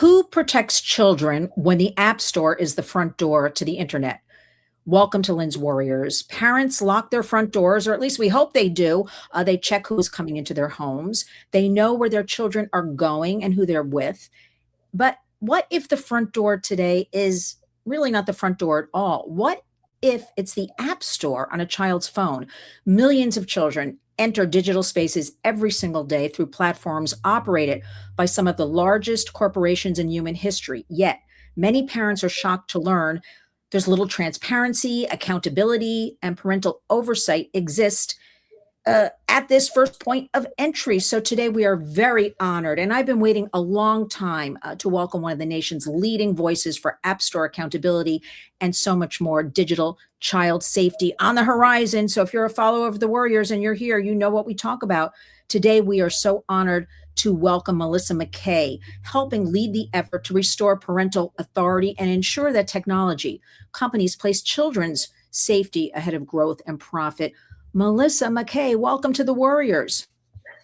Who protects children when the App Store is the front door to the internet? Welcome to Lynn's Warriors. Parents lock their front doors, or at least we hope they do. They check who is coming into their homes. They know where their children are going and who they're with. But what if the front door today is really not the front door at all? What if it's the App Store on a child's phone? Millions of children enter digital spaces every single day through platforms operated by some of the largest corporations in human history. Yet, many parents are shocked to learn there's little transparency, accountability, and parental oversight exist at this first point of entry. So today we are very honored, and I've been waiting a long time to welcome one of the nation's leading voices for App Store accountability and so much more. Digital child safety on the horizon. So if you're a follower of the Warriors and you're here, you know what we talk about. Today we are so honored to welcome Melissa McKay, helping lead the effort to restore parental authority and ensure that technology companies place children's safety ahead of growth and profit. Melissa McKay, welcome to the Warriors.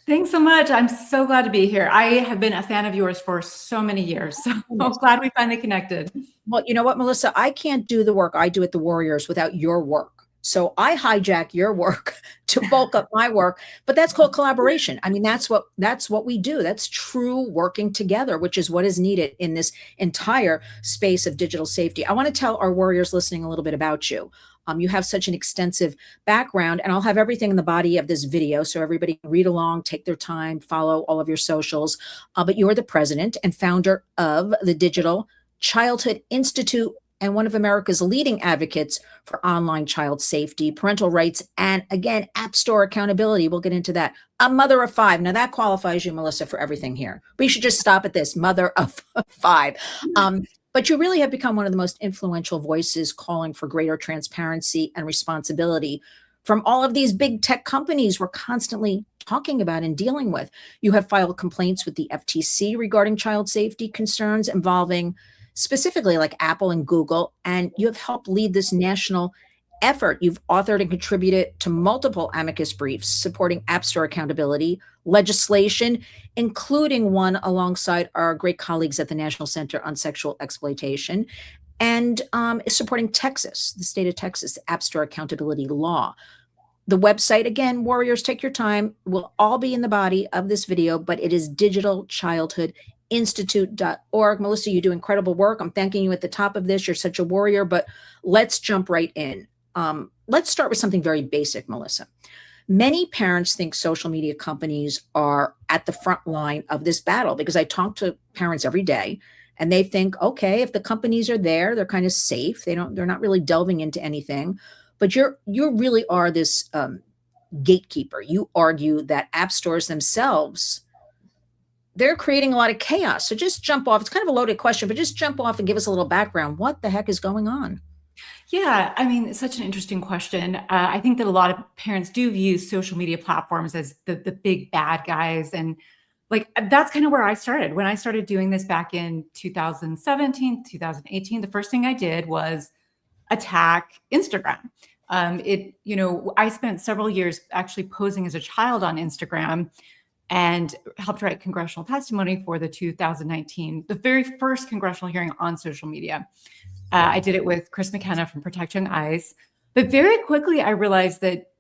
Thanks so much. I'm so glad to be here. I have been a fan of yours for so many years. So I'm glad we finally connected. Well, you know what, Melissa? I can't do the work I do at the Warriors without your work. So I hijack your work to bulk up my work, but that's called collaboration. I mean, that's what we do. That's true working together, which is what is needed in this entire space of digital safety. I want to tell our Warriors listening a little bit about you. You have such an extensive background, and I'll have everything in the body of this video so everybody can read along, take their time, follow all of your socials. But you're the president and founder of the Digital Childhood Institute and one of America's leading advocates for online child safety, parental rights, and again, App Store accountability. We'll get into that. A mother of five. Now that qualifies you, Melissa, for everything here. We should just stop at this, mother of five. But you really have become one of the most influential voices calling for greater transparency and responsibility from all of these big tech companies we're constantly talking about and dealing with. You have filed complaints with the FTC regarding child safety concerns involving specifically like Apple and Google, and you have helped lead this national effort. You've authored and contributed to multiple amicus briefs supporting App Store accountability legislation, including one alongside our great colleagues at the National Center on Sexual Exploitation, and supporting Texas, the state of Texas, App Store accountability law. The website, again, Warriors, take your time, will all be in the body of this video, but it is digitalchildhoodinstitute.org. Melissa, you do incredible work. I'm thanking you at the top of this. You're such a warrior, but let's jump right in. Let's start with something very basic, Melissa. Many parents think social media companies are at the front line of this battle because I talk to parents every day and they think, okay, if the companies are there, they're kind of safe. They're not really delving into anything, but you really are this gatekeeper. You argue that app stores themselves, they're creating a lot of chaos. So just jump off. It's kind of a loaded question, but just jump off and give us a little background. What the heck is going on? Yeah, I mean, it's such an interesting question. I think that a lot of parents do view social media platforms as the big bad guys. And like, that's kind of where I started. When I started doing this back in 2017, 2018, the first thing I did was attack Instagram. I spent several years actually posing as a child on Instagram and helped write congressional testimony for the 2019, the very first congressional hearing on social media. I did it with Chris McKenna from Protect Young Eyes. But very quickly, I realized that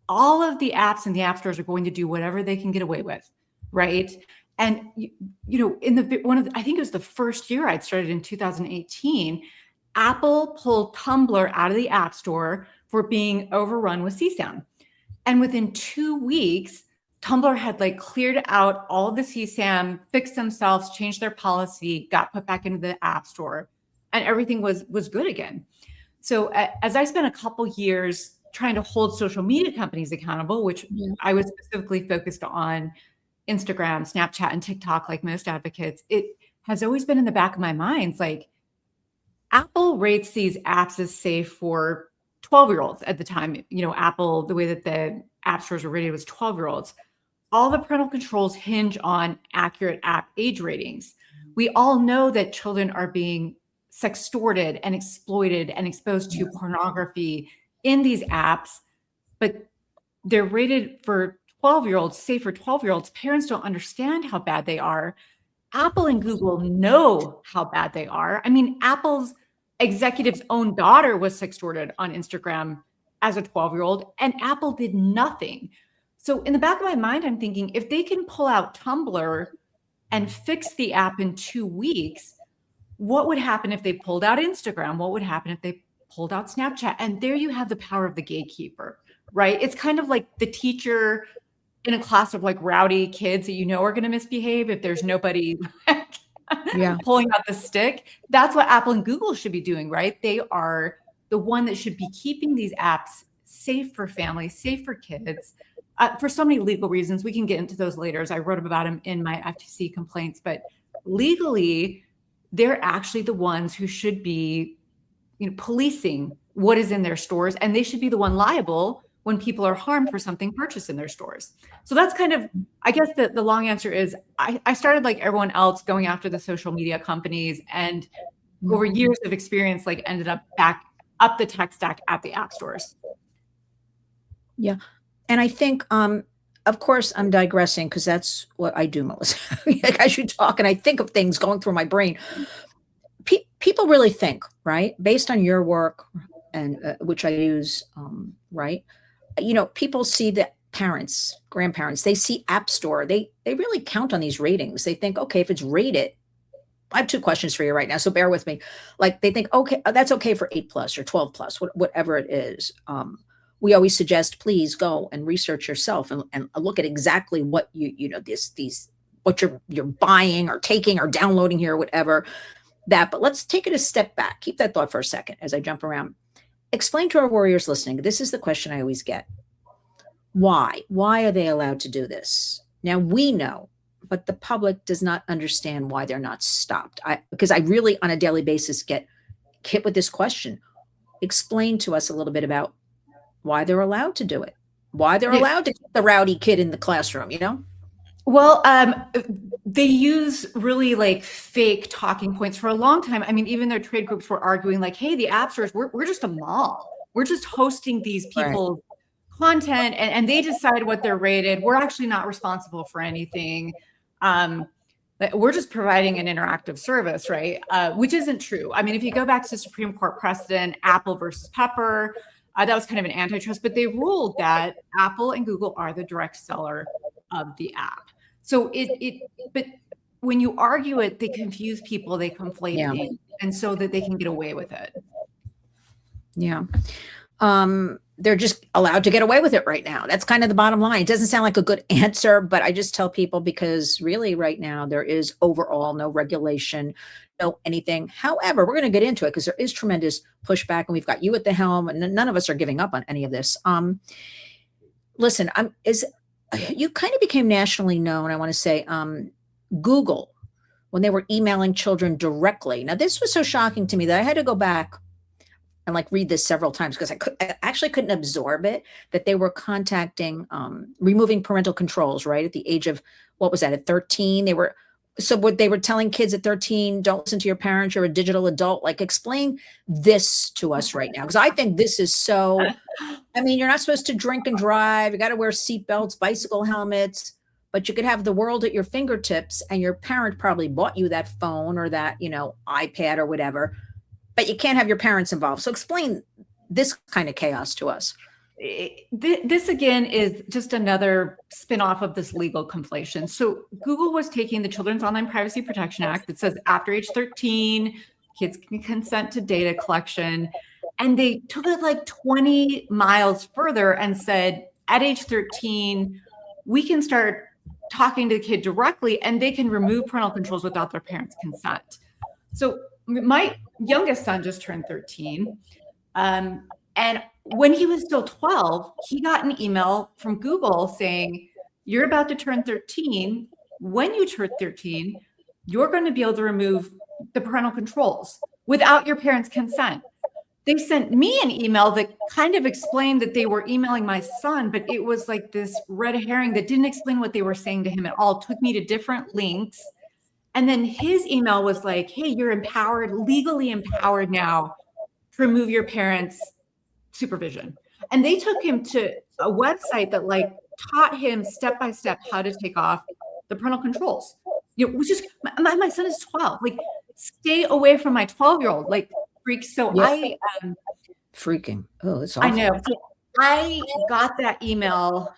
all of the apps in the app stores are going to do whatever they can get away with, right? And, I think it was the first year I'd started in 2018, Apple pulled Tumblr out of the app store for being overrun with CSAM. And within 2 weeks, Tumblr had cleared out all of the CSAM, fixed themselves, changed their policy, got put back into the app store, and everything was good again. So as I spent a couple years trying to hold social media companies accountable, which I was specifically focused on Instagram, Snapchat, and TikTok, like most advocates, it has always been in the back of my mind, Apple rates these apps as safe for 12-year-olds at the time. Apple, the way that the app stores were rated was 12-year-olds. All the parental controls hinge on accurate app age ratings. We all know that children are being sextorted and exploited and exposed to pornography in these apps, but they're rated for 12-year-olds, safe for 12-year-olds. Parents don't understand how bad they are. Apple and Google know how bad they are. I mean, Apple's executive's own daughter was sextorted on Instagram as a 12-year-old, and Apple did nothing. So in the back of my mind, I'm thinking, if they can pull out Tumblr and fix the app in 2 weeks, what would happen if they pulled out Instagram? What would happen if they pulled out Snapchat? And there you have the power of the gatekeeper, right? It's kind of like the teacher in a class of like rowdy kids that you know are going to misbehave if there's nobody pulling out the stick. That's what Apple and Google should be doing, right? They are the one that should be keeping these apps safe for families, safe for kids, for so many legal reasons. We can get into those later, as I wrote about them in my FTC complaints. But legally, they're actually the ones who should be, policing what is in their stores, and they should be the one liable when people are harmed for something purchased in their stores. So that's kind of, I guess the long answer is I started like everyone else going after the social media companies, and over years of experience, like ended up back up the tech stack at the app stores. Yeah. And I think, of course, I'm digressing because that's what I do, Melissa. Like, as you talk and I think of things going through my brain, people really think, right? Based on your work and which I use, right? People see that parents, grandparents, they see App Store. They really count on these ratings. They think, okay, if it's rated, I have 2 questions for you right now, so bear with me. Like, they think, okay, that's okay for 8+ or 12+, whatever it is. We always suggest, please go and research yourself and look at exactly what what you're buying or taking or downloading here, or whatever that. But let's take it a step back. Keep that thought for a second as I jump around. Explain to our warriors listening. This is the question I always get. Why? Why are they allowed to do this? Now, we know, but the public does not understand why they're not stopped. Because I really, on a daily basis, get hit with this question. Explain to us a little bit about why they're allowed to do it, why they're allowed to keep the rowdy kid in the classroom, Well, they use really like fake talking points for a long time. I mean, even their trade groups were arguing like, hey, the app stores, we're just a mall. We're just hosting these people's content, and they decide what they're rated. We're actually not responsible for anything. We're just providing an interactive service, right? Which isn't true. I mean, if you go back to Supreme Court precedent, Apple versus Pepper, that was kind of an antitrust, but they ruled that Apple and Google are the direct seller of the app. So but when you argue it, they confuse people, they conflate things, and so that they can get away with it. Yeah. They're just allowed to get away with it right now. That's kind of the bottom line. It doesn't sound like a good answer, but I just tell people, because really right now there is overall no regulation, no anything. However, we're going to get into it because there is tremendous pushback, and we've got you at the helm, and none of us are giving up on any of this. Listen, you kind of became nationally known, I want to say, Google, when they were emailing children directly. Now, this was so shocking to me that I had to go back and like read this several times, because I actually couldn't absorb it, that they were contacting, removing parental controls, right? At the age of, what was that, at 13? They were telling kids at 13, don't listen to your parents, you're a digital adult. Like, explain this to us right now. Because I think this is so, I mean, you're not supposed to drink and drive. You got to wear seatbelts, bicycle helmets, but you could have the world at your fingertips, and your parent probably bought you that phone or that, iPad or whatever, but you can't have your parents involved. So explain this kind of chaos to us. This again is just another spin-off of this legal conflation. So Google was taking the Children's Online Privacy Protection Act that says after age 13, kids can consent to data collection. And they took it like 20 miles further and said, at age 13, we can start talking to the kid directly, and they can remove parental controls without their parents' consent. So my youngest son just turned 13. And when he was still 12, he got an email from Google saying, you're about to turn 13. When you turn 13, you're going to be able to remove the parental controls without your parents' consent. They sent me an email that kind of explained that they were emailing my son, but it was like this red herring that didn't explain what they were saying to him at all. It took me to different links. And then his email was like, hey, you're empowered, legally empowered now to remove your parents' supervision. And they took him to a website that like taught him step by step how to take off the parental controls. which is my son is 12. Like, stay away from my 12-year-old, like, freaks. So Yeah. Freaking. Oh, it's I awful. know. So I got that email,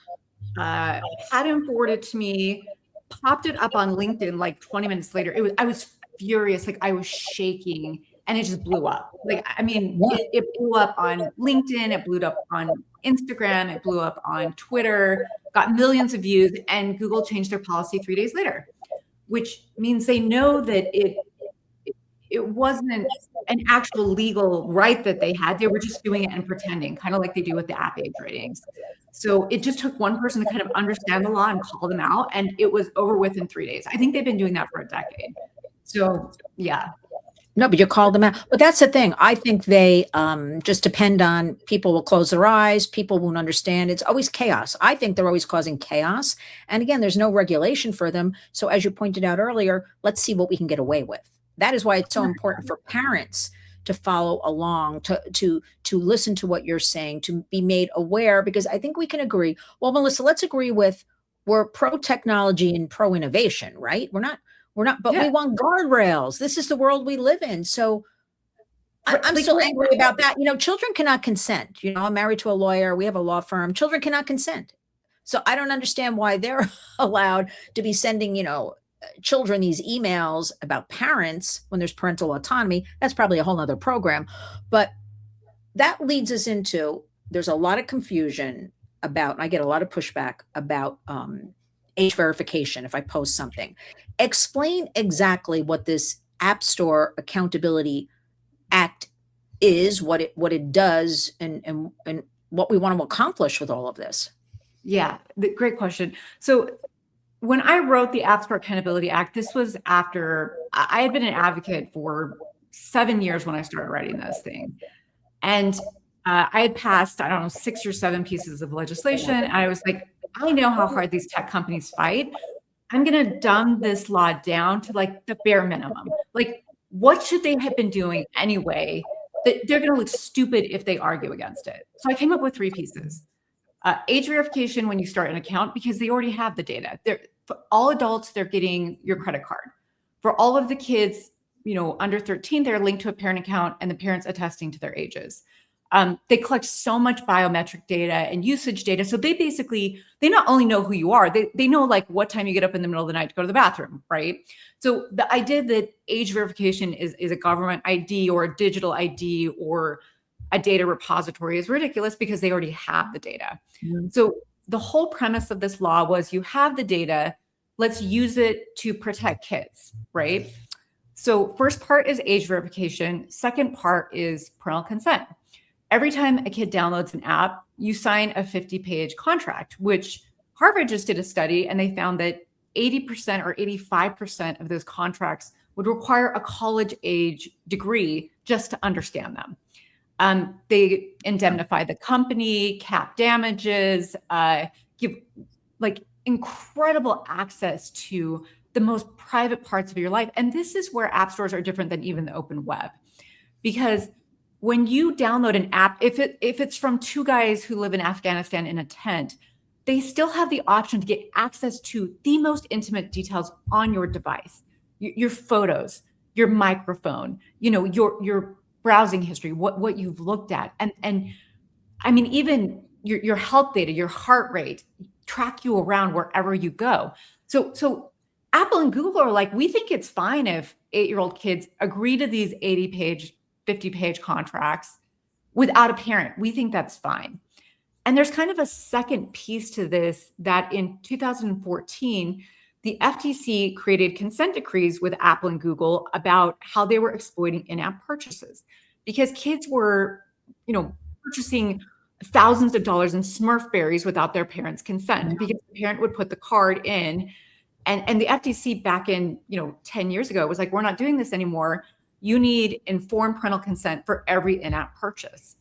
had him forwarded to me, popped it up on LinkedIn like 20 minutes later. I was furious, like I was shaking, and it just blew up. Like, I mean, Yeah. it blew up on LinkedIn, it blew up on Instagram, it blew up on Twitter, got millions of views, and Google changed their policy 3 days later, which means they know that it wasn't an actual legal right that they had. They were just doing it and pretending, kind of like they do with the app age ratings. So it just took one person to kind of understand the law and call them out, and it was over within 3 days. I think they've been doing that for a decade. So yeah. No, but you called them out. But that's the thing. I think they just depend on people will close their eyes. People won't understand. It's always chaos. I think they're always causing chaos. And again, there's no regulation for them. So as you pointed out earlier, let's see what we can get away with. That is why it's so important for parents to follow along, to listen to what you're saying, to be made aware, because I think we can agree. Well, Melissa, let's agree with we're pro technology and pro innovation, right? We're not, but we Yeah. want guardrails. This is the world we live in. So I'm Like, still angry about that. Children cannot consent. I'm married to a lawyer. We have a law firm. Children cannot consent. So I don't understand why they're allowed to be sending, children these emails about parents when there's parental autonomy. That's probably a whole nother program. But that leads us into there's a lot of confusion about, and I get a lot of pushback about age verification if I post something. Explain exactly what this App Store Accountability Act is, what it does, and what we want to accomplish with all of this. Yeah, great question. So when I wrote the App Store Accountability Act, this was after I had been an advocate for 7 years when I started writing this thing. And I had passed, I don't know, 6 or 7 pieces of legislation. And I was like, I know how hard these tech companies fight. I'm going to dumb this law down to like the bare minimum. Like, what should they have been doing anyway? That they're going to look stupid if they argue against it. So I came up with 3 pieces. Age verification when you start an account, because they already have the data. For all adults, they're getting your credit card. For all of the kids, under 13, they're linked to a parent account and the parents attesting to their ages. They collect so much biometric data and usage data. So they not only know who you are, they know like what time you get up in the middle of the night to go to the bathroom, right? So the idea that age verification is a government ID or a digital ID or a data repository is ridiculous because they already have the data. Mm-hmm. So the whole premise of this law was you have the data, let's use it to protect kids, right? So first part is age verification. Second part is parental consent. Every time a kid downloads an app, you sign a 50-page contract, which Harvard just did a study and they found that 80% or 85% of those contracts would require a college age degree just to understand them. They indemnify the company, cap damages, give like incredible access to the most private parts of your life. And this is where app stores are different than even the open web. Because when you download an app, if it's from 2 guys who live in Afghanistan in a tent, they still have the option to get access to the most intimate details on your device, your photos, your microphone, your browsing history, what you've looked at. And I mean, even your health data, your heart rate, track you around wherever you go. So Apple and Google are like, we think it's fine if 8-year-old kids agree to these 80-page, 50-page contracts without a parent. We think that's fine. And there's kind of a second piece to this that in 2014, the FTC created consent decrees with Apple and Google about how they were exploiting in-app purchases because kids were, purchasing thousands of dollars in Smurf berries without their parents' consent because the parent would put the card in. And the FTC back in, 10 years ago was like, we're not doing this anymore. You need informed parental consent for every in-app purchase.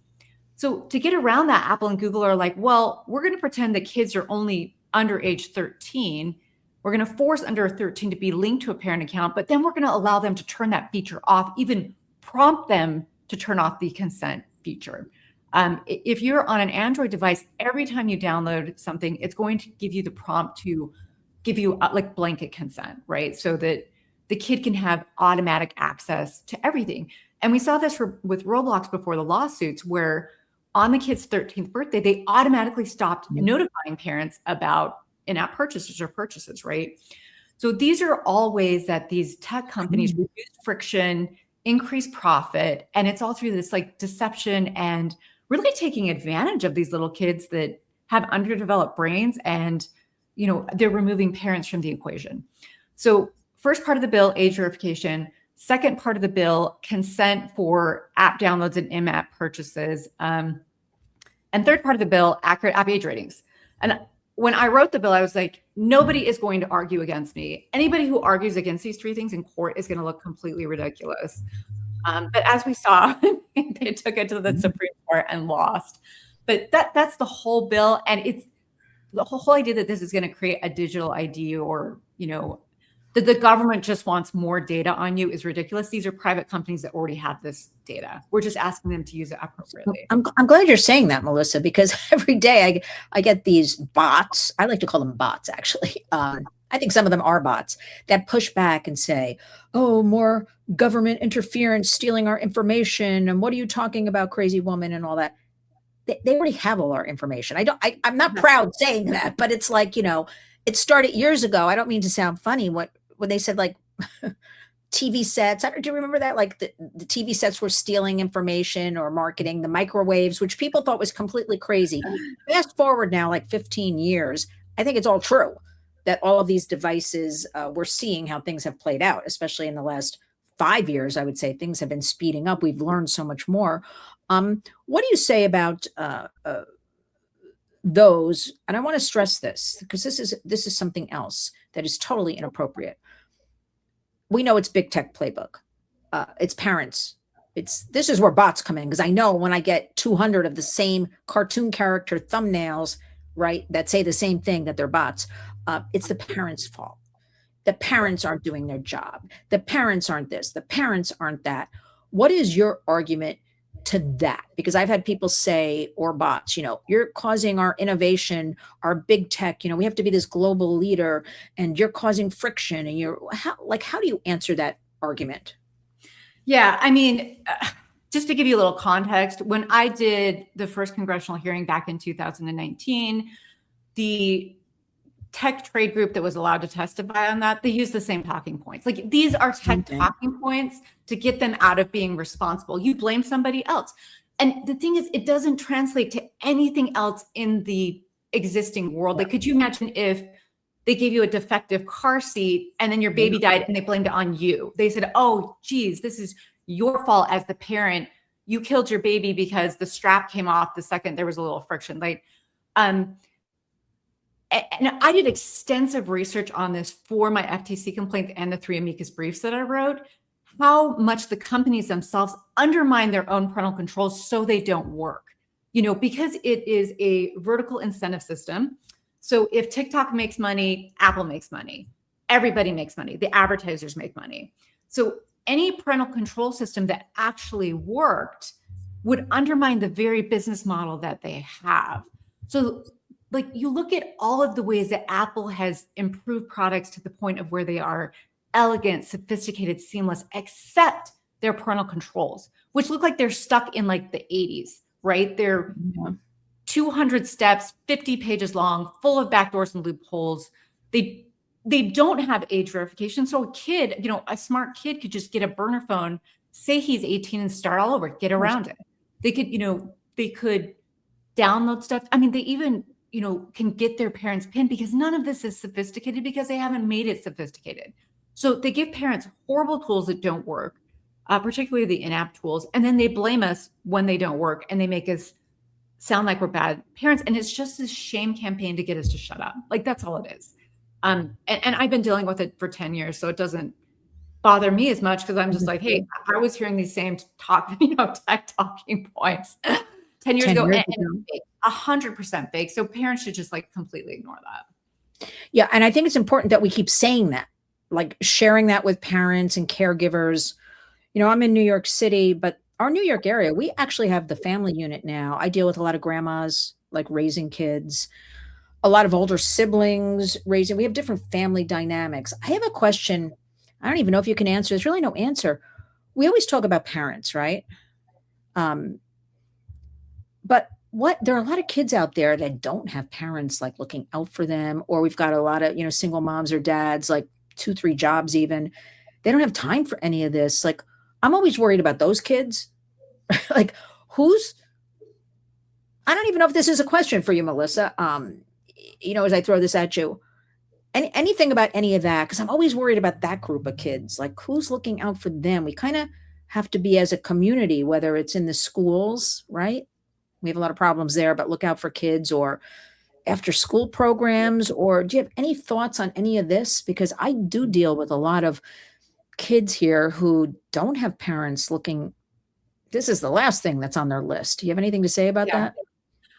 So to get around that, Apple and Google are like, well, we're going to pretend that kids are only under age 13. We're going to force under 13 to be linked to a parent account, but then we're going to allow them to turn that feature off, even prompt them to turn off the consent feature. If you're on an Android device, every time you download something, it's going to give you the prompt to give you like blanket consent, right? So that the kid can have automatic access to everything. And we saw this with Roblox before the lawsuits, where on the kid's 13th birthday, they automatically stopped notifying parents about in-app purchases or purchases, right? So these are all ways that these tech companies reduce friction, increase profit, and it's all through this like deception and really taking advantage of these little kids that have underdeveloped brains, and they're removing parents from the equation. So first part of the bill, age verification. Second part of the bill, consent for app downloads and in-app purchases. And third part of the bill, accurate app age ratings. And when I wrote the bill, I was like, nobody is going to argue against me. Anybody who argues against these three things in court is going to look completely ridiculous. But as we saw, they took it to the Supreme Court and lost. But that's the whole bill. And it's the whole idea that this is going to create a digital ID, or, that the government just wants more data on you, is ridiculous. These are private companies that already have this data. We're just asking them to use it appropriately. I'm glad you're saying that, Melissa, because every day I get these bots. I like to call them bots, actually. I think some of them are bots that push back and say, oh, more government interference, stealing our information. And what are you talking about, crazy woman, and all that? They already have all our information. I'm not proud saying that, but it's like, it started years ago. I don't mean to sound funny. When they said like TV sets, do you remember that? Like the TV sets were stealing information or marketing, the microwaves, which people thought was completely crazy. Fast forward now, like 15 years, I think it's all true that all of these devices, we're seeing how things have played out, especially in the last 5 years. I would say things have been speeding up. We've learned so much more. What do you say about those? And I want to stress this because this is something else that is totally inappropriate. We know it's big tech playbook. It's parents. This is where bots come in, because I know when I get 200 of the same cartoon character thumbnails, right, that say the same thing, that they're bots. It's the parents' fault. The parents aren't doing their job. The parents aren't this. The parents aren't that. What is your argument to that? Because I've had people say, or bots, you're causing our innovation, our big tech, we have to be this global leader, and you're causing friction. And how do you answer that argument? Yeah, I mean, just to give you a little context, when I did the first congressional hearing back in 2019, the tech trade group that was allowed to testify on that, they used the same talking points. Like, these are tech talking points to get them out of being responsible. You blame somebody else. And the thing is, it doesn't translate to anything else in the existing world. Like, could you imagine if they gave you a defective car seat and then your baby died and they blamed it on you? They said, oh, geez, this is your fault as the parent. You killed your baby because the strap came off the second there was a little friction. And I did extensive research on this for my FTC complaint and the 3 amicus briefs that I wrote, how much the companies themselves undermine their own parental controls so they don't work, because it is a vertical incentive system. So if TikTok makes money, Apple makes money, everybody makes money, the advertisers make money. So any parental control system that actually worked would undermine the very business model that they have. So you look at all of the ways that Apple has improved products to the point of where they are elegant, sophisticated, seamless, except their parental controls, which look like they're stuck in like the 80s, right? They're 200 steps, 50 pages long, full of backdoors and loopholes. They don't have age verification. So a kid, a smart kid could just get a burner phone, say he's 18 and start all over, get around it. They could download stuff. I mean, they even can get their parents' PIN, because none of this is sophisticated because they haven't made it sophisticated. So they give parents horrible tools that don't work, particularly the in-app tools. And then they blame us when they don't work, and they make us sound like we're bad parents. And it's just this shame campaign to get us to shut up. Like, that's all it is. And I've been dealing with it for 10 years, so it doesn't bother me as much, because I'm just like, hey, I was hearing these same tech talking points 10 years ago. And 100% fake. So parents should just completely ignore that. Yeah. And I think it's important that we keep saying that, like sharing that with parents and caregivers. I'm in New York City, but our New York area, we actually have the family unit now. I deal with a lot of grandmas, like raising kids. a lot of older siblings raising, we have different family dynamics. I have a question. I don't even know if you can answer. There's really no answer. We always talk about parents, right? Um, but what there are a lot of kids out there that don't have parents like looking out for them, or we've got a lot of, single moms or dads, like two, three jobs even. They don't have time for any of this. Like, I'm always worried about those kids. Like, who's I don't even know if this is a question for you, Melissa. As I throw this at you, anything about any of that, because I'm always worried about that group of kids. Like, who's looking out for them? We kind of have to be as a community, whether it's in the schools, right? We have a lot of problems there, but look out for kids or after school programs. Or do you have any thoughts on any of this? Because I do deal with a lot of kids here who don't have parents looking. This is the last thing that's on their list. Do you have anything to say about Yeah. that?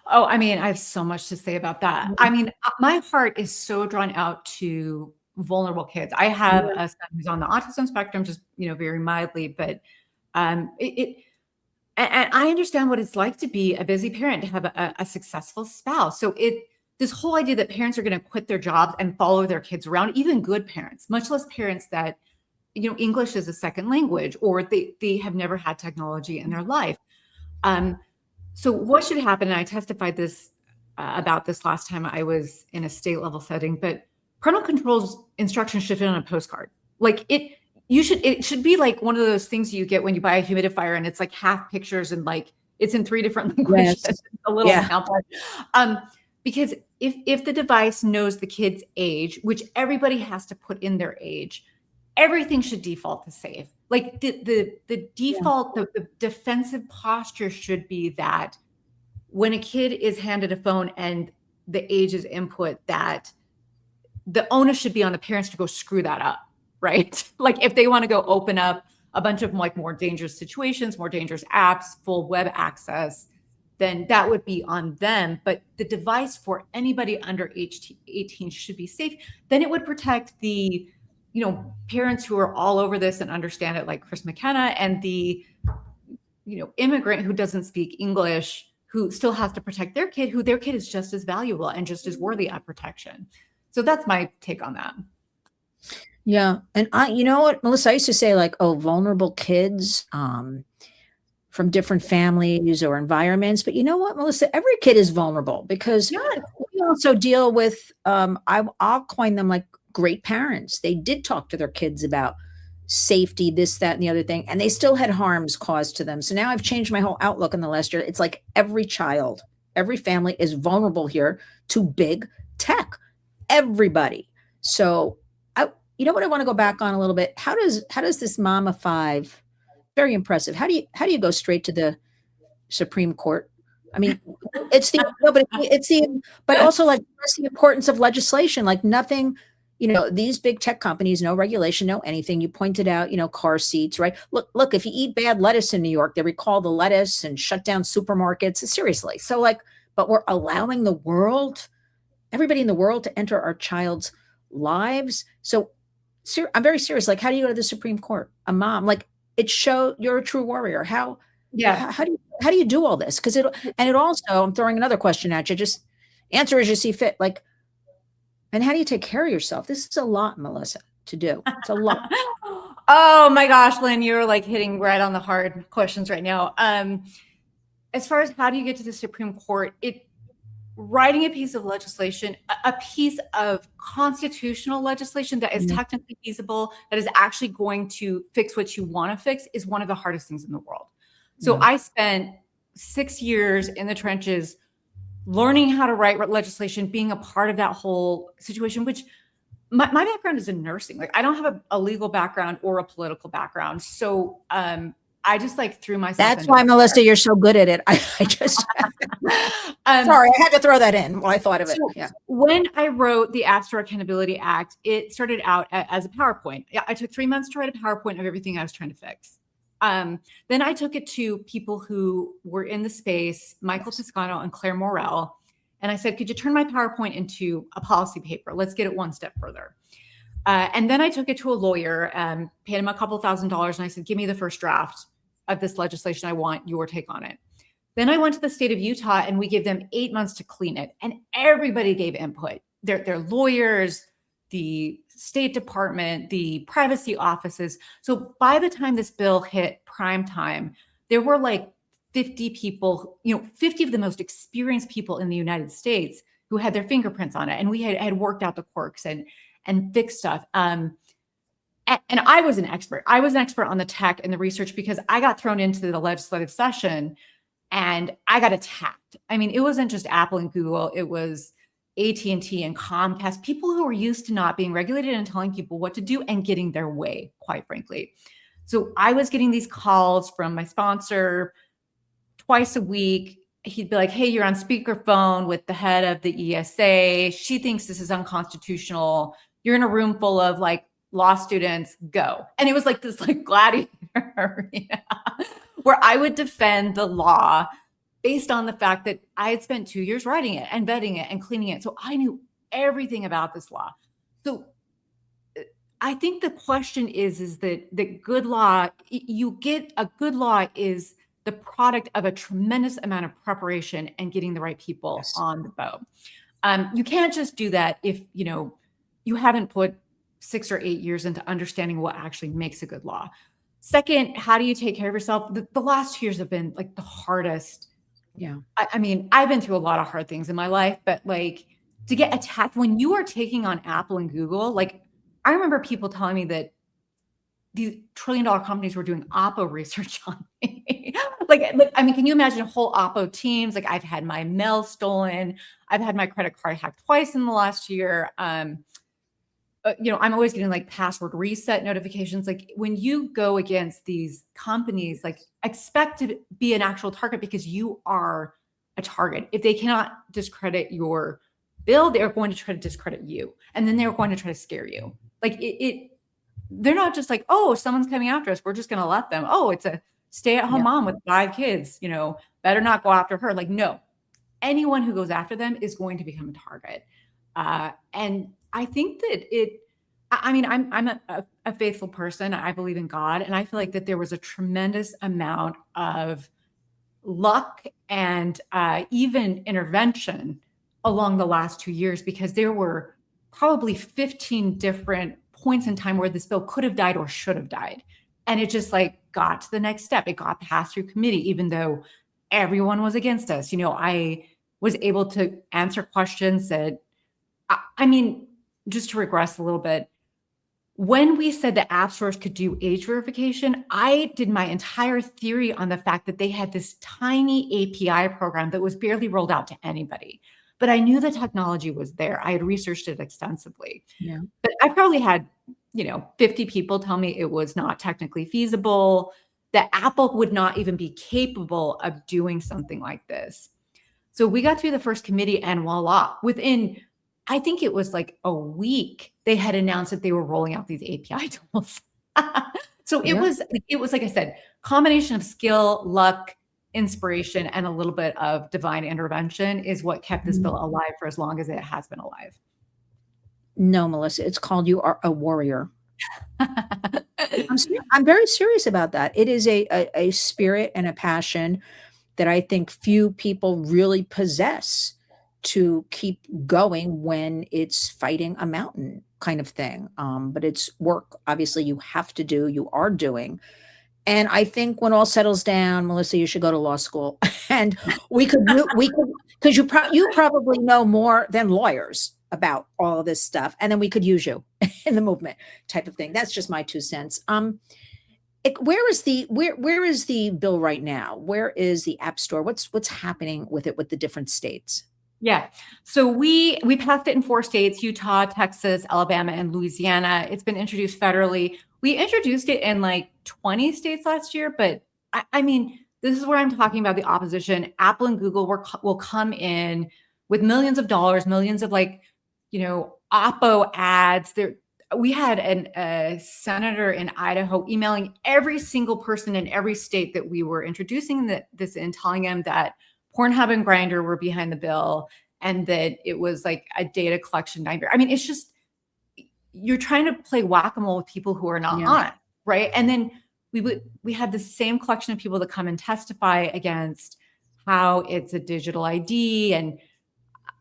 Oh, I mean, I have so much to say about that. I mean, my heart is so drawn out to vulnerable kids. I have Yeah. a son who's on the autism spectrum, just, very mildly, but it and I understand what it's like to be a busy parent, to have a successful spouse. So this whole idea that parents are going to quit their jobs and follow their kids around, even good parents, much less parents that, English is a second language, or they have never had technology in their life. Um, so what should happen, and I testified this about this last time I was in a state level setting, but parental controls instructions should fit on a postcard. Like it should be like one of those things you get when you buy a humidifier and it's like half pictures and like it's in 3 different languages, Yes. a little Yeah. pamphlet. Because if the device knows the kid's age, which everybody has to put in their age, everything should default to safe. Like the default, the defensive posture should be that when a kid is handed a phone and the age is input, that the onus should be on the parents to go screw that up, right? Like if they want to go open up a bunch of like more dangerous situations, more dangerous apps, full web access, then that would be on them. But the device for anybody under age 18 should be safe. Then it would protect the parents who are all over this and understand it, like Chris McKenna, and the, immigrant who doesn't speak English, who still has to protect their kid, who their kid is just as valuable and just as worthy of protection. So that's my take on that. Yeah. And you know what, Melissa, I used to say like, oh, vulnerable kids, from different families or environments. But you know what, Melissa, every kid is vulnerable because Yeah. we also deal with, I'll coin them like great parents. They did talk to their kids about safety, this, that, and the other thing, and they still had harms caused to them. So now I've changed my whole outlook in the last year. It's like every child, every family is vulnerable here to big tech. Everybody. So you know what I want to go back on a little bit? How does this mom of 5, very impressive. How do you go straight to the Supreme Court? I mean, it's the no, but it's the but also like that's the importance of legislation. Like nothing, these big tech companies, no regulation, no anything. You pointed out, car seats, right? Look, if you eat bad lettuce in New York, they recall the lettuce and shut down supermarkets. Seriously. So like, but we're allowing everybody in the world to enter our child's lives. So I'm very serious. Like, how do you go to the Supreme Court? A mom, like you're a true warrior. Yeah. How do you do all this? Because it also, I'm throwing another question at you. Just answer as you see fit. Like, and how do you take care of yourself? This is a lot, Melissa, to do. It's a lot. Oh my gosh, Lynn, you're like hitting right on the hard questions right now. As far as how do you get to the Supreme Court, writing a piece of legislation, a piece of constitutional legislation that is technically feasible, that is actually going to fix what you want to fix, is one of the hardest things in the world. So I spent 6 years in the trenches learning how to write legislation, being a part of that whole situation, which my background is in nursing. Like I don't have a legal background or a political background. So I just like threw myself. That's why, Melissa, you're so good at it. I just sorry, I had to throw that in while I thought of it. Yeah. When I wrote the App Store Accountability Act, it started out as a PowerPoint. I took 3 months to write a PowerPoint of everything I was trying to fix. Then I took it to people who were in the space, Michael Toscano and Claire Morrell. And I said, could you turn my PowerPoint into a policy paper? Let's get it one step further. And then I took it to a lawyer, paid him a couple $1,000s. And I said, give me the first draft of this legislation. I want your take on it. Then I went to the state of Utah and we gave them 8 months to clean it. And everybody gave input. Their lawyers, the State Department, the privacy offices. So by the time this bill hit prime time, there were like 50 people, 50 of the most experienced people in the United States who had their fingerprints on it. And we had worked out the quirks and fixed stuff. And I was an expert. I was an expert on the tech and the research because I got thrown into the legislative session and I got attacked. I mean, it wasn't just Apple and Google. It was AT&T and Comcast, people who were used to not being regulated and telling people what to do and getting their way, quite frankly. So I was getting these calls from my sponsor twice a week. He'd be like, hey, you're on speakerphone with the head of the ESA. She thinks this is unconstitutional. You're in a room full of like law students, go. And it was like this like gladiator arena where I would defend the law based on the fact that I had spent 2 years writing it and vetting it and cleaning it. So I knew everything about this law. So I think the question is that the good law, you get a good law is the product of a tremendous amount of preparation and getting the right people on the boat. You can't just do that if, you haven't put 6 or 8 years into understanding what actually makes a good law. Second, how do you take care of yourself? The last 2 years have been like the hardest. Yeah. I mean, I've been through a lot of hard things in my life, but like to get attacked when you are taking on Apple and Google, like I remember people telling me that these trillion-dollar companies were doing Oppo research on me. like, I mean, can you imagine whole Oppo teams? Like I've had my mail stolen. I've had my credit card hacked twice in the last year. I'm always getting like password reset notifications. Like when you go against these companies, like expect to be an actual target because you are a target. If they cannot discredit your bill, they're going to try to discredit you. And then they're going to try to scare you. Like they're not just like, oh, someone's coming after us, we're just going to let them. Oh, it's a stay-at-home mom with 5 kids, better not go after her. Like, no, anyone who goes after them is going to become a target. And I think that I'm a faithful person. I believe in God. And I feel like that there was a tremendous amount of luck and even intervention along the last 2 years, because there were probably 15 different points in time where this bill could have died or should have died. And it just like got to the next step. It got passed through committee, even though everyone was against us. I was able to answer questions that, just to regress a little bit, when we said that app stores could do age verification, I did my entire theory on the fact that they had this tiny API program that was barely rolled out to anybody. But I knew the technology was there. I had researched it extensively. Yeah. But I probably had, 50 people tell me it was not technically feasible, that Apple would not even be capable of doing something like this. So we got through the first committee and voila, within, I think it was like a week, they had announced that they were rolling out these API tools. So it was, like I said, combination of skill, luck, inspiration, and a little bit of divine intervention is what kept this bill alive for as long as it has been alive. No, Melissa, it's called You Are a Warrior. I'm very serious about that. It is a spirit and a passion that I think few people really possess to keep going when it's fighting a mountain kind of thing. But it's work, obviously, you have to do, you are doing. And I think when all settles down, Melissa, you should go to law school, and we could, because you probably know more than lawyers about all of this stuff, and then we could use you in the movement type of thing. That's just my 2 cents. Where is the bill right now? Where is the App Store? What's happening with it with the different states? Yeah. So we passed it in 4 states: Utah, Texas, Alabama, and Louisiana. It's been introduced federally. We introduced it in like 20 states last year, but I mean, this is where I'm talking about the opposition. Apple and Google will come in with millions of dollars, millions of Oppo ads. We had a senator in Idaho emailing every single person in every state that we were introducing this in, telling them that Pornhub and Grindr were behind the bill and that it was like a data collection nightmare. I mean, it's just, you're trying to play whack-a-mole with people who are not on it, right? And then we had the same collection of people that come and testify against how it's a digital ID. And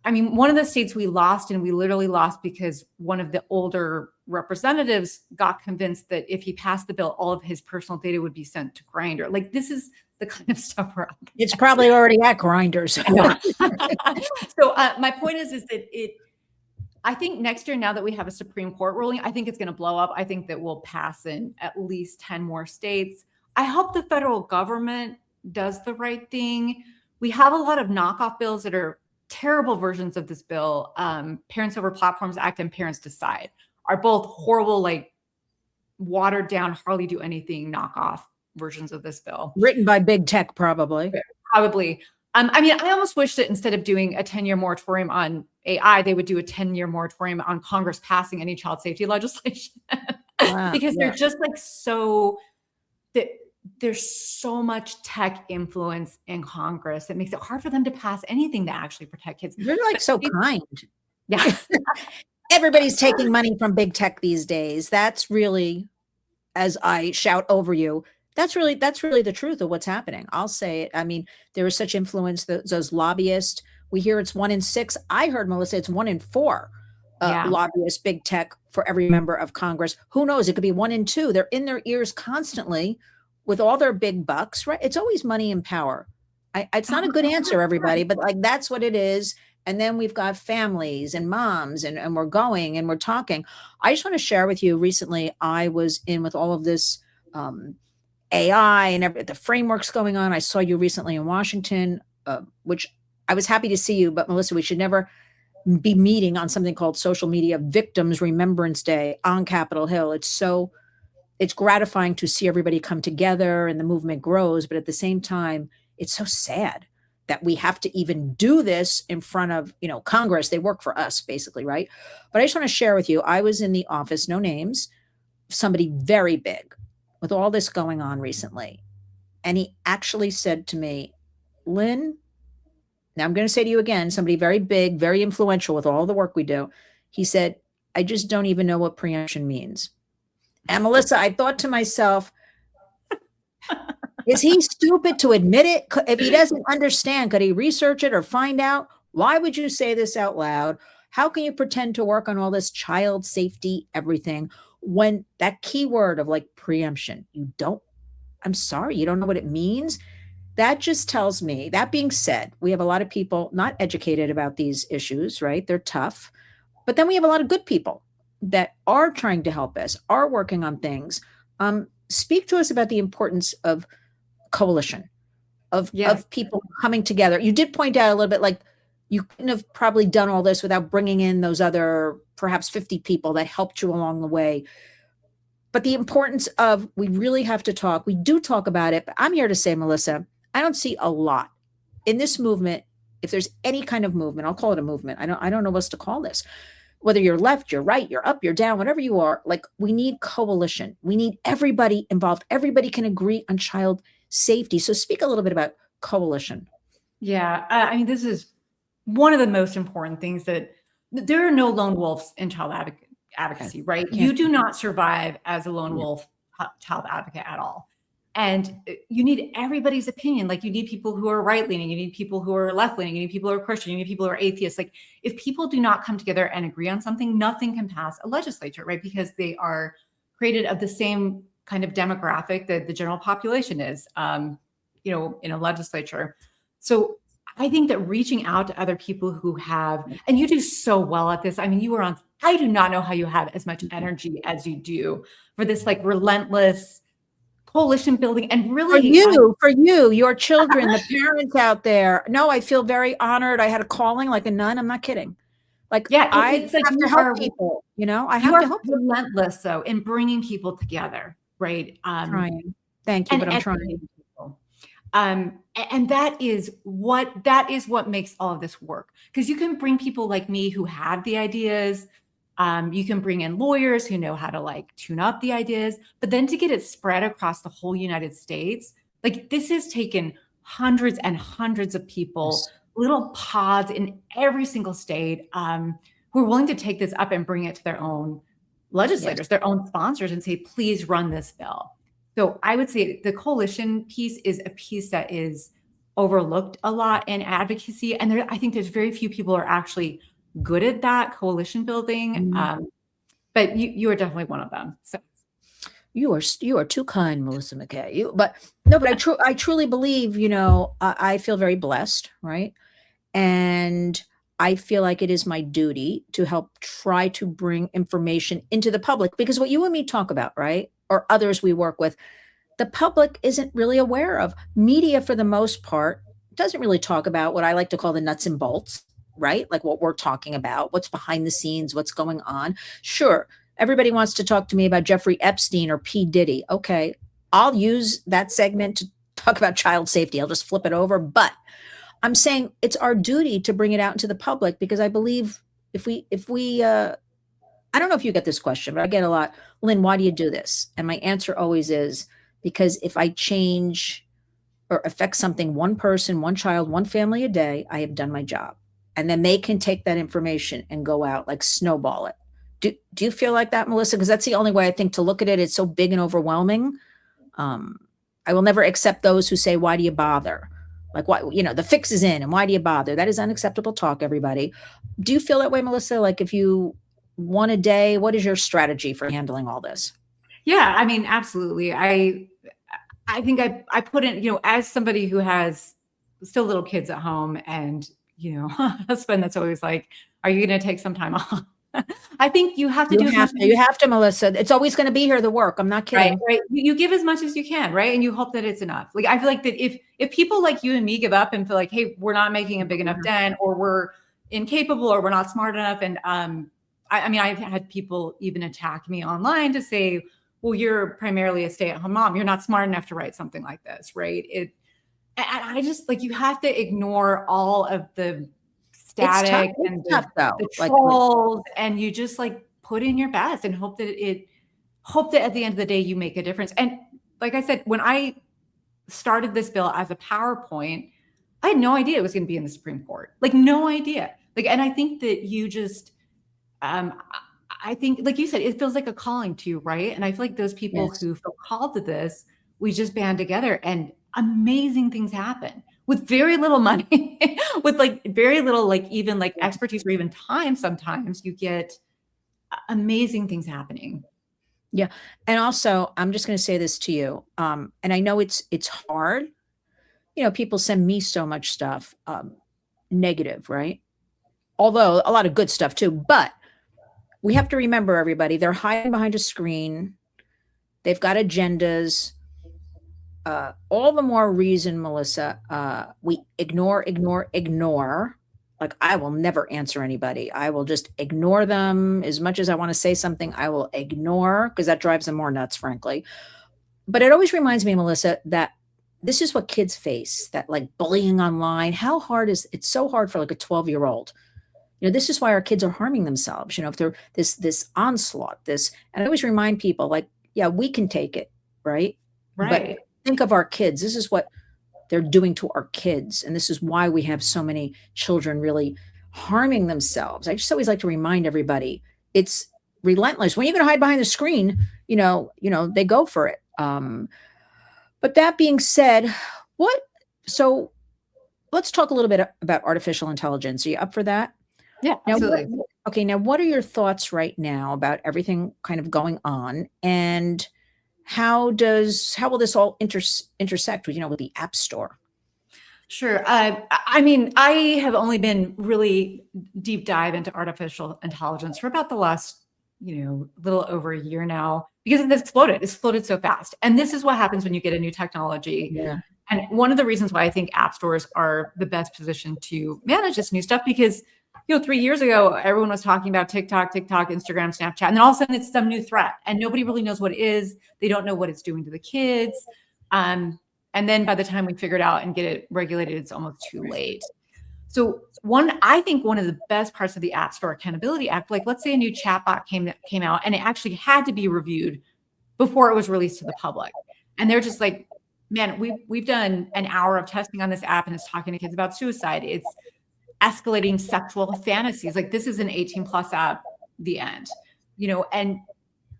I mean, one of the states we lost, and we literally lost because one of the older representatives got convinced that if he passed the bill, all of his personal data would be sent to Grindr. Like, this is the kind of stuff we're up It's probably already at Grinders. So my point is that I think next year, now that we have a Supreme Court ruling, I think it's going to blow up. I think that we'll pass in at least 10 more states. I hope the federal government does the right thing. We have a lot of knockoff bills that are terrible versions of this bill. Parents Over Platforms Act and Parents Decide are both horrible, like watered down, hardly do anything knockoff versions of this bill. Written by big tech, probably. Probably. I mean, I almost wish that instead of doing a 10-year moratorium on AI, they would do a 10-year moratorium on Congress passing any child safety legislation. Because they're just like there's so much tech influence in Congress that makes it hard for them to pass anything that actually protect kids. You're like so kind. Yeah. Everybody's taking money from big tech these days. That's really, as I shout over you, that's really the truth of what's happening. I'll say it. I mean, there is such influence that those lobbyists, we hear it's 1 in 6. I heard, Melissa, it's 1 in 4 lobbyists, big tech, for every member of Congress. Who knows? It could be 1 in 2. They're in their ears constantly with all their big bucks, right? It's always money and power. It's not a good answer, everybody, but like that's what it is. And then we've got families and moms, and we're going and we're talking. I just want to share with you, recently, I was in with all of this AI and the frameworks going on. I saw you recently in Washington, which I was happy to see you, but Melissa, we should never be meeting on something called Social Media Victims Remembrance Day on Capitol Hill. It's gratifying to see everybody come together and the movement grows, but at the same time, it's so sad that we have to even do this in front of, Congress. They work for us, basically, right? But I just want to share with you, I was in the office, no names, somebody very big with all this going on recently. And he actually said to me, Lynn, now I'm going to say to you again, somebody very big, very influential with all the work we do. He said, I just don't even know what preemption means. And Melissa, I thought to myself, is he stupid to admit it? If he doesn't understand, could he research it or find out? Why would you say this out loud? How can you pretend to work on all this child safety, everything, when that key word of like preemption, I'm sorry, you don't know what it means? That just tells me, that being said, we have a lot of people not educated about these issues, right? They're tough. But then we have a lot of good people that are trying to help us, are working on things. Speak to us about the importance of coalition, of people coming together. You did point out a little bit, like you couldn't have probably done all this without bringing in those other perhaps 50 people that helped you along the way. But the importance of, we really have to talk. We do talk about it, but I'm here to say, Melissa, I don't see a lot in this movement. If there's any kind of movement, I'll call it a movement. I don't know what else to call this. Whether you're left, you're right, you're up, you're down, whatever you are, like we need coalition. We need everybody involved. Everybody can agree on child safety. So speak a little bit about coalition. Yeah. I mean, this is one of the most important things, that there are no lone wolves in child advocacy, right? You do not survive as a lone wolf child advocate at all. And you need everybody's opinion. Like you need people who are right leaning, you need people who are left leaning, you need people who are Christian, you need people who are atheists. Like if people do not come together and agree on something, nothing can pass a legislature, right? Because they are created of the same kind of demographic that the general population is, in a legislature. So I think that reaching out to other people who have, and you do so well at this. I mean, I do not know how you have as much energy as you do for this like relentless coalition building. And really for you, your children, the parents out there. No, I feel very honored. I had a calling like a nun. I'm not kidding. Like, I have to help people, I have to help relentless though in bringing people together, right? Trying. Thank you, but I'm trying. People. And that is what makes all of this work. Because you can bring people like me who have the ideas. You can bring in lawyers who know how to like tune up the ideas, but then to get it spread across the whole United States, like this has taken hundreds and hundreds of people, little pods in every single state, who are willing to take this up and bring it to their own legislators, their own sponsors, and say, please run this bill. So I would say the coalition piece is a piece that is overlooked a lot in advocacy. And I think there's very few people are actually good at that coalition building. But you are definitely one of them. So You are too kind, Melissa McKay. But no, but I truly believe, I feel very blessed, right? And I feel like it is my duty to help try to bring information into the public, because what you and me talk about, right? Or others we work with, the public isn't really aware of. Media, for the most part, doesn't really talk about what I like to call the nuts and bolts, right? Like what we're talking about, what's behind the scenes, what's going on. Sure, everybody wants to talk to me about Jeffrey Epstein or P. Diddy. Okay, I'll use that segment to talk about child safety. I'll just flip it over. But I'm saying it's our duty to bring it out into the public, because I believe if we I don't know if you get this question, but I get a lot, Lynn, why do you do this? And my answer always is because if I change or affect something, one person, one child, one family a day, I have done my job. And then they can take that information and go out, like snowball it. Do you feel like that, Melissa? Because that's the only way I think to look at it. It's so big and overwhelming. Um, I will never accept those who say, why do you bother? Like, why, the fix is in and why do you bother? That is unacceptable talk, everybody. Do you feel that way, Melissa? Like, if you one a day, what is your strategy for handling all this? yeah, I mean, absolutely. I think I put in, as somebody who has still little kids at home and, a husband that's always like, are you going to take some time off? I think you have to do as much as You have to, Melissa. It's always going to be here, the work. I'm not right, kidding. right. You give as much as you can, right? And you hope that it's enough. Like, I feel like that if people like you and me give up and feel like, hey, we're not making a big enough dent, or we're incapable, or we're not smart enough. And I mean, I've had people even attack me online to say, well, you're primarily a stay-at-home mom. You're not smart enough to write something like this, right? And I just, like, you have to ignore all of the static and the trolls, and you just like put in your best and hope that at the end of the day you make a difference. And like I said, when I started this bill as a PowerPoint, I had no idea it was going to be in the Supreme Court. Like, no idea. Like, and I think that you just, I think, like you said, it feels like a calling to you, right? And I feel like those people who feel called to this, we just band together and amazing things happen with very little money, with like very little, like even like expertise or even time. Sometimes you get amazing things happening. Yeah. And also, I'm just going to say this to you. And I know it's hard. People send me so much stuff, negative, right? Although a lot of good stuff too. But we have to remember, everybody, they're hiding behind a screen. They've got agendas. All the more reason, Melissa, we ignore. Like, I will never answer anybody. I will just ignore them. As much as I want to say something, I will ignore, because that drives them more nuts, frankly. But it always reminds me, Melissa, that this is what kids face, that like bullying online. How hard is it's so hard for like a 12-year-old. This is why our kids are harming themselves, if they're this onslaught, and I always remind people, like, yeah, we can take it, right? Right. But think of our kids. This is what they're doing to our kids. And this is why we have so many children really harming themselves. I just always like to remind everybody, it's relentless. When you're going to hide behind the screen, they go for it. But that being said, so let's talk a little bit about artificial intelligence. Are you up for that? Yeah, absolutely. Now what are your thoughts right now about everything kind of going on, and how will this all intersect with, with the App Store? Sure. I mean, I have only been really deep dive into artificial intelligence for about the last, little over a year now, because it's exploded so fast. And this is what happens when you get a new technology. Yeah. And one of the reasons why I think app stores are the best position to manage this new stuff, because 3 years ago, everyone was talking about TikTok, Instagram, Snapchat, and then all of a sudden it's some new threat and nobody really knows what it is. They don't know what it's doing to the kids. And then by the time we figure it out and get it regulated, it's almost too late. So I think one of the best parts of the App Store Accountability Act, like let's say a new chatbot came out and it actually had to be reviewed before it was released to the public. And they're just like, man, we've done an hour of testing on this app and it's talking to kids about suicide. It's escalating sexual fantasies. Like, this is an 18+ app, the end, and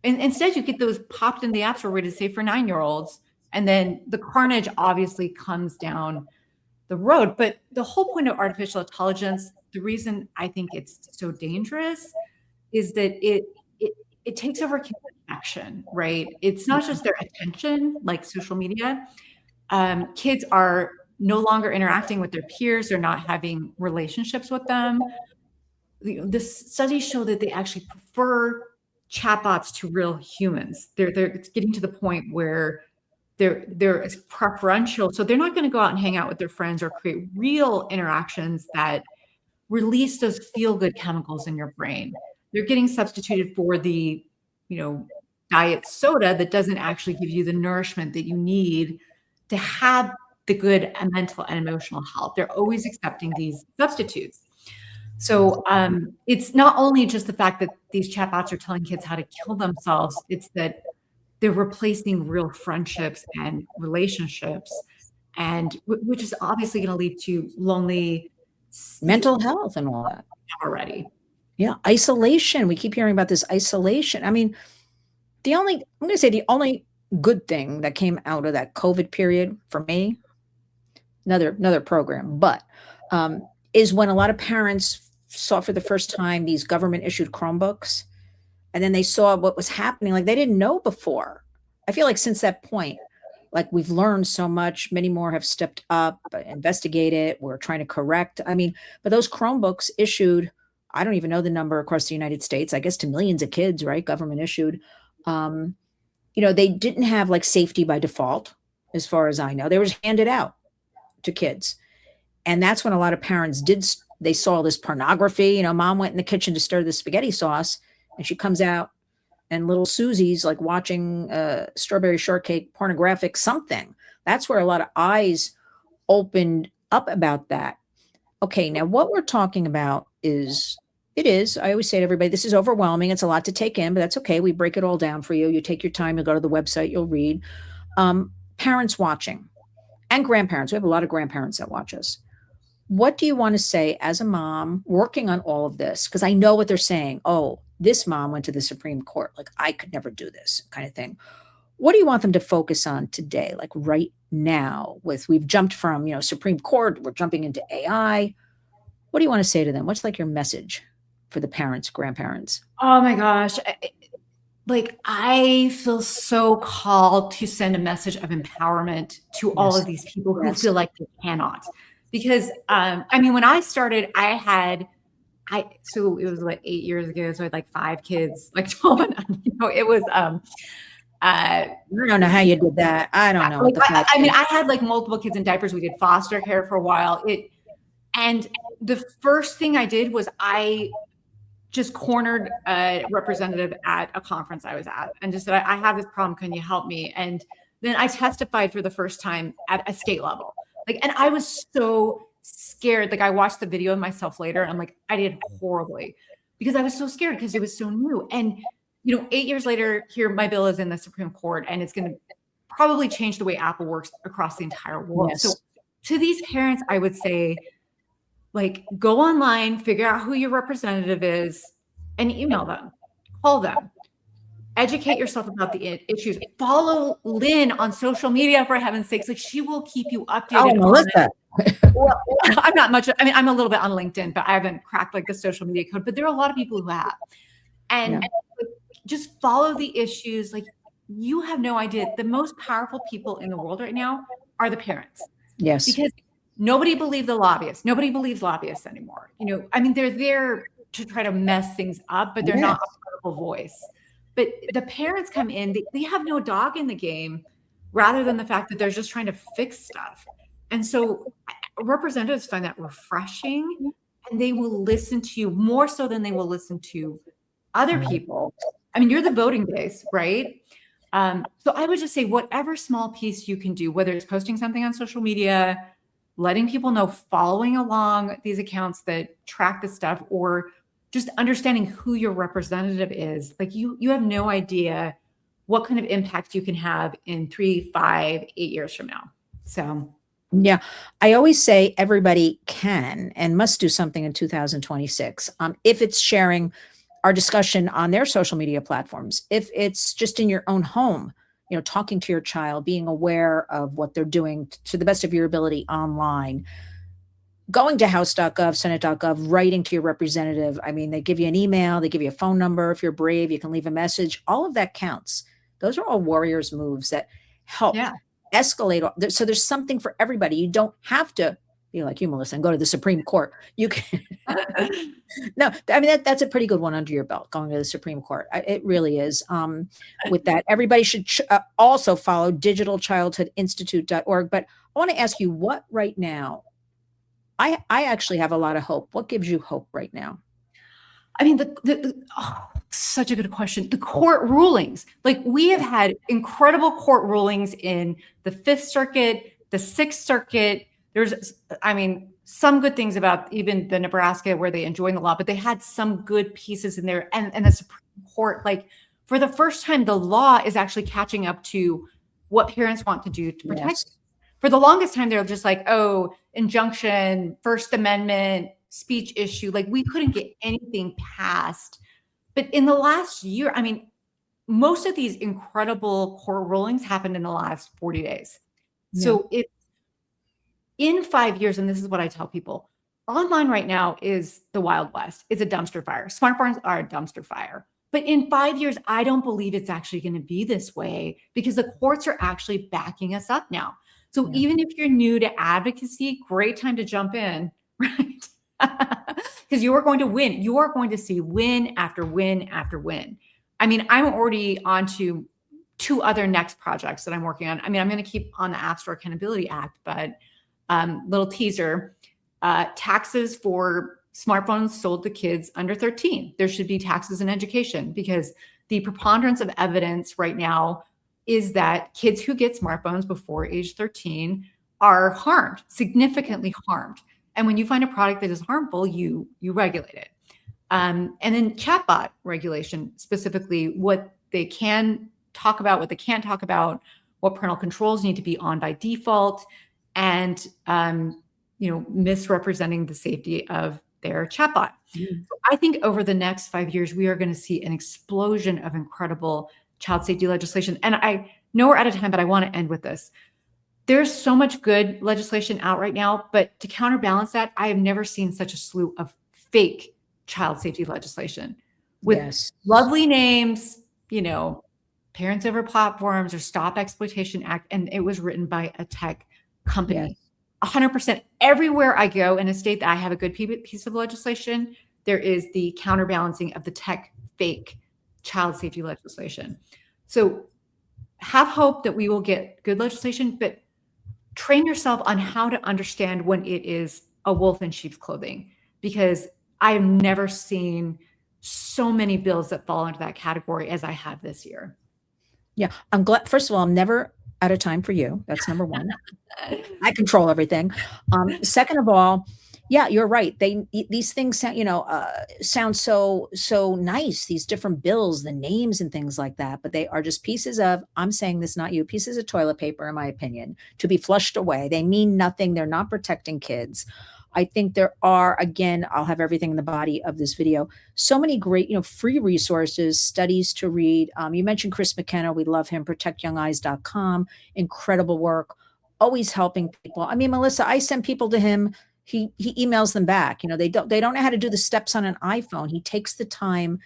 instead you get those popped in the App Store ready to say for 9-year-olds. And then the carnage obviously comes down the road. But the whole point of artificial intelligence, the reason I think it's so dangerous is that it takes over connection, right? It's not just their attention, like social media. Kids are no longer interacting with their peers. They're not having relationships with them. The studies show that they actually prefer chatbots to real humans. It's getting to the point where they're preferential. So they're not going to go out and hang out with their friends or create real interactions that release those feel-good chemicals in your brain. They're getting substituted for the, diet soda that doesn't actually give you the nourishment that you need to have the good mental and emotional health. They're always accepting these substitutes. So it's not only just the fact that these chatbots are telling kids how to kill themselves, it's that they're replacing real friendships and relationships, and which is obviously going to lead to lonely mental health and all that already. Yeah. Isolation. We keep hearing about this isolation. I mean, I'm going to say the only good thing that came out of that COVID period for me, another program, but is when a lot of parents saw for the first time these government issued Chromebooks, and then they saw what was happening. Like they didn't know before. I feel like since that point, like we've learned so much, many more have stepped up, investigated. We're trying to correct. I mean, but those Chromebooks issued, I don't even know the number across the United States, I guess to millions of kids, right? Government issued. They didn't have like safety by default, as far as I know. They were just handed out to kids. And that's when a lot of parents they saw this pornography. Mom went in the kitchen to stir the spaghetti sauce, and she comes out and little Susie's like watching strawberry shortcake pornographic something. That's where a lot of eyes opened up about that. Okay, now what we're talking about I always say to everybody, this is overwhelming. It's a lot to take in, but that's okay. We break it all down for you. You take your time, you'll go to the website, you'll read. Parents watching and grandparents. We have a lot of grandparents that watch us. What do you want to say as a mom working on all of this? Because I know what they're saying. Oh, this mom went to the Supreme Court. Like, I could never do this kind of thing. What do you want them to focus on today? Like right now we've jumped from, Supreme Court, we're jumping into AI. What do you want to say to them? What's like your message for the parents, grandparents? Oh my gosh. I feel so called to send a message of empowerment to all of these people who feel like they cannot. Because, when I started, so it was like 8 years ago. So I had like 5 kids, like 12 it was, I don't know how you did that. I don't know. I had like multiple kids in diapers. We did foster care for a while. And the first thing I did was I just cornered a representative at a conference I was at and just said, I have this problem. Can you help me? And then I testified for the first time at a state level. And I was so scared. Like I watched the video of myself later and I'm like, I did horribly because I was so scared because it was so new. And, 8 years later here, my bill is in the Supreme Court and it's going to probably change the way Apple works across the entire world. Yes. So to these parents, I would say, go online, figure out who your representative is and email them, call them, educate yourself about the issues, follow Lynn on social media for heaven's sakes. She will keep you updated. Oh, Melissa. Well, I'm not much. I'm a little bit on LinkedIn, but I haven't cracked the social media code, but there are a lot of people who have, and just follow the issues. You have no idea. The most powerful people in the world right now are the parents. Yes. Because nobody believes the lobbyists. Nobody believes lobbyists anymore. They're there to try to mess things up, but they're not a credible voice. But the parents come in, they have no dog in the game rather than the fact that they're just trying to fix stuff. And so representatives find that refreshing and they will listen to you more so than they will listen to other people. You're the voting base, right? So I would just say whatever small piece you can do, whether it's posting something on social media, letting people know, following along these accounts that track this stuff, or just understanding who your representative is. You have no idea what kind of impact you can have in 3, 5, 8 years from now. So, yeah, I always say everybody can and must do something in 2026. If it's sharing our discussion on their social media platforms, if it's just in your own home, talking to your child, being aware of what they're doing to the best of your ability online, going to house.gov, senate.gov, writing to your representative. I mean, they give you an email, they give you a phone number. If you're brave, you can leave a message. All of that counts. Those are all warriors moves that help escalate. So there's something for everybody. You don't have to be like you, Melissa, and go to the Supreme Court. You can. No, I mean, that's a pretty good one under your belt, going to the Supreme Court. It really is. With that, everybody should also follow digitalchildhoodinstitute.org. But I want to ask you, what right now, I actually have a lot of hope. What gives you hope right now? I mean, such a good question. The court rulings, like we have had incredible court rulings in the Fifth Circuit, the Sixth Circuit. There's, I mean, some good things about even the Nebraska where they enjoin the law, but they had some good pieces in there. And the Supreme Court, like for the first time, the law is actually catching up to what parents want to do to protect. Yes. For the longest time, they were just like, oh, injunction, First Amendment, speech issue. Like we couldn't get anything passed. But in the last year, I mean, most of these incredible court rulings happened in the last 40 days. Yeah. So it's in 5 years, and this is what I tell people, online right now is the Wild West. It's a dumpster fire. Smartphones are a dumpster fire. But in 5 years, I don't believe it's actually going to be this way because the courts are actually backing us up now. So even if you're new to advocacy, great time to jump in, right? Because you are going to win. You are going to see win after win after win. I mean, I'm already on to 2 other next projects that I'm working on. I mean, I'm going to keep on the App Store Accountability Act, but little teaser, taxes for smartphones sold to kids under 13. There should be taxes in education because the preponderance of evidence right now is that kids who get smartphones before age 13 are harmed, significantly harmed. And when you find a product that is harmful, you regulate it. And then chatbot regulation, specifically what they can talk about, what they can't talk about, what parental controls need to be on by default, and misrepresenting the safety of their chatbot. Mm. So I think over the next 5 years, we are going to see an explosion of incredible child safety legislation. And I know we're out of time, but I want to end with this. There's so much good legislation out right now, but to counterbalance that, I have never seen such a slew of fake child safety legislation with lovely names, Parents Over Platforms or Stop Exploitation Act. And it was written by a tech company. 100% everywhere I go in a state that I have a good piece of legislation, there is the counterbalancing of the tech fake child safety legislation. So have hope that we will get good legislation, but train yourself on how to understand when it is a wolf in sheep's clothing, because I have never seen so many bills that fall into that category as I have this year. Yeah, I'm glad. First of all, I'm never out of time for you. That's number one. I control everything. Second of all, yeah, you're right. These things sound so nice. These different bills, the names and things like that, but they are just pieces of, I'm saying this, not you, pieces of toilet paper, in my opinion, to be flushed away. They mean nothing. They're not protecting kids. I think there are, again, I'll have everything in the body of this video, so many great, free resources, studies to read. You mentioned Chris McKenna. We love him. protectyoungeyes.com. Incredible work. Always helping people. I mean, Melissa, I send people to him. He emails them back. They don't know how to do the steps on an iPhone. He takes the time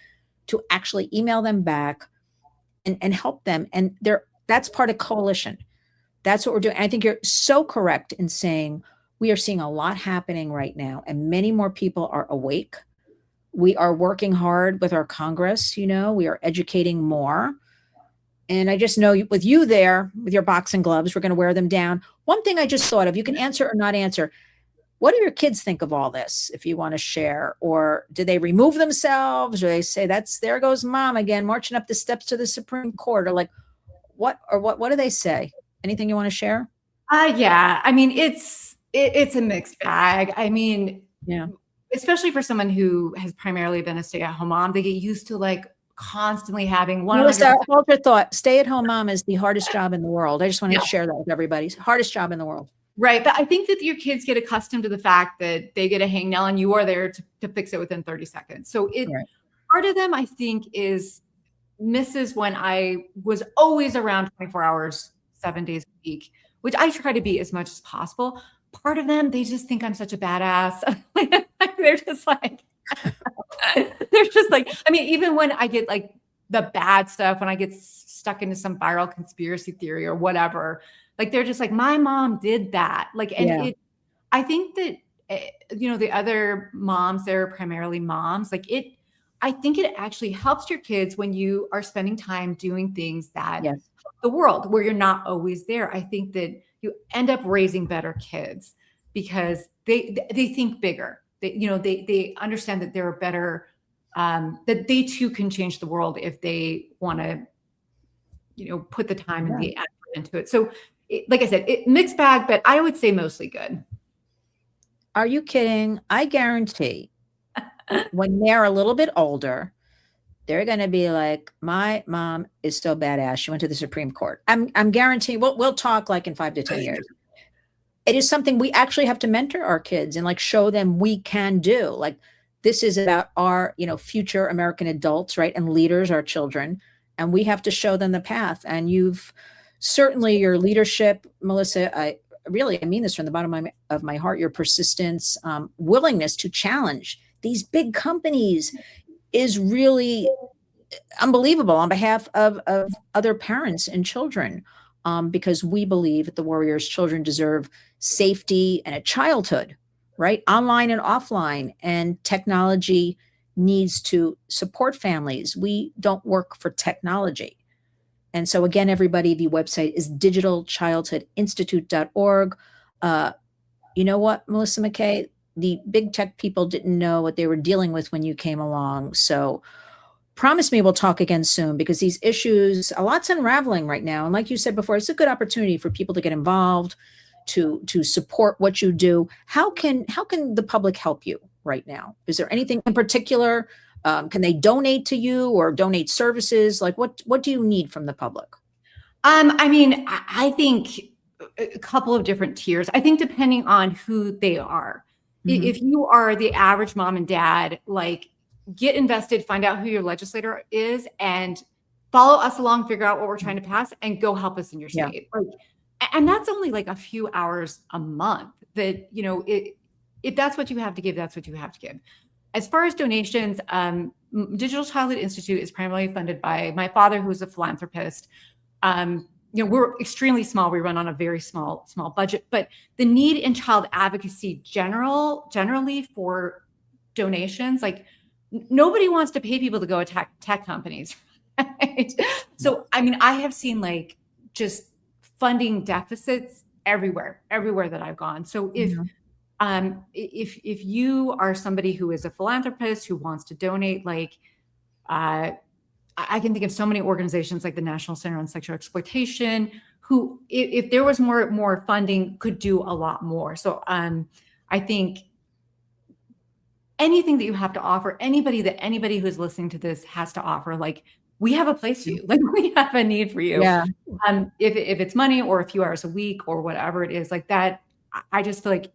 to actually email them back and help them. And that's part of coalition. That's what we're doing. I think you're so correct in saying we are seeing a lot happening right now, and many more people are awake. We are working hard with our Congress. We are educating more. And I just know with you there, with your boxing gloves, we're going to wear them down. One thing I just thought of, you can answer or not answer. What do your kids think of all this, if you want to share? Or do they remove themselves? Or they say, there goes mom again, marching up the steps to the Supreme Court? Or what do they say? Anything you want to share? Yeah. I mean, it's a mixed bag. I mean, especially for someone who has primarily been a stay-at-home mom, they get used to constantly having one. Hold your thought. Stay-at-home mom is the hardest job in the world. I just want to share that with everybody. Hardest job in the world. Right. But I think that your kids get accustomed to the fact that they get a hangnail and you are there to fix it within 30 seconds. So part of them, I think, is misses when I was always around 24 hours, 7 days a week, which I try to be as much as possible. Part of them, they just think I'm such a badass. They're just like, they're just like, I mean, even when I get like the bad stuff, when I get stuck into some viral conspiracy theory or whatever, like they're just like, my mom did that. Like, and Yeah. I think that, the other moms, they're primarily moms, like I think it actually helps your kids when you are spending time doing things that Yes. help the world where you're not always there. I think that you end up raising better kids because they think bigger. They understand that they're better, that they too can change the world if they want to, put the time and Yeah. the effort into it. So, like I said, mixed bag, but I would say mostly good. Are you kidding? I guarantee when they're a little bit older, they're going to be like, my mom is so badass. She went to the Supreme Court. I'm guaranteeing we'll talk like in 5 to 10 years. It is something we actually have to mentor our kids and like show them we can do. Like this is about our, future American adults, right? And leaders, our children, and we have to show them the path. And you've certainly your leadership, Melissa, I mean this from the bottom of my heart, your persistence, willingness to challenge these big companies is really unbelievable on behalf of other parents and children, because we believe at the Warriors children deserve safety and a childhood, right? Online and offline, and technology needs to support families. We don't work for technology. And so again, everybody, the website is digitalchildhoodinstitute.org. You know what, Melissa McKay? The big tech people didn't know what they were dealing with when you came along. So promise me we'll talk again soon, because these issues, a lot's unraveling right now. And like you said before, it's a good opportunity for people to get involved, to support what you do. How can the public help you right now? Is there anything in particular? Can they donate to you or donate services? Like what do you need from the public? I mean, I think a couple of different tiers. I think depending on who they are. Mhm. If you are the average mom and dad, like get invested, find out who your legislator is, and follow us along, figure out what we're trying to pass, and go help us in your Yeah. state. Like, and that's only like a few hours a month. That if that's what you have to give, that's what you have to give. As far as donations, Digital Childhood Institute is primarily funded by my father, who is a philanthropist. We're extremely small. We run on a very small budget, but the need in child advocacy generally for donations, like nobody wants to pay people to go attack tech companies. Right? So, I mean, I have seen like just funding deficits everywhere that I've gone. So Mhm. if you are somebody who is a philanthropist who wants to donate, like, I can think of so many organizations like the National Center on Sexual Exploitation, who, if there was more funding, could do a lot more. So I think anything that you have to offer, anybody who's listening to this has to offer, like, we have a place for you, like we have a need for you. Yeah. If it's money or a few hours a week or whatever it is, like that, I just feel like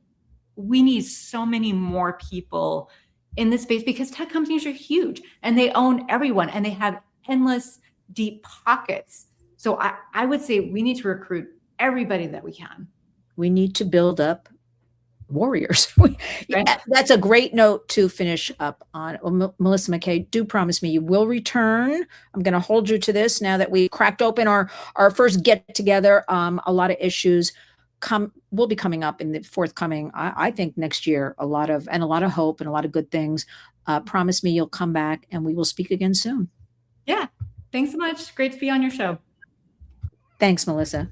we need so many more people in this space, because tech companies are huge and they own everyone and they have endless deep pockets. So I would say we need to recruit everybody that we can. We need to build up warriors. Right? Yeah, that's a great note to finish up on. Well, Melissa McKay, do promise me you will return. I'm going to hold you to this now that we cracked open our first get together. A lot of issues will be coming up in the forthcoming, I think next year, a lot of hope and a lot of good things. Promise me you'll come back and we will speak again soon. Yeah. Thanks so much. Great to be on your show. Thanks, Melissa.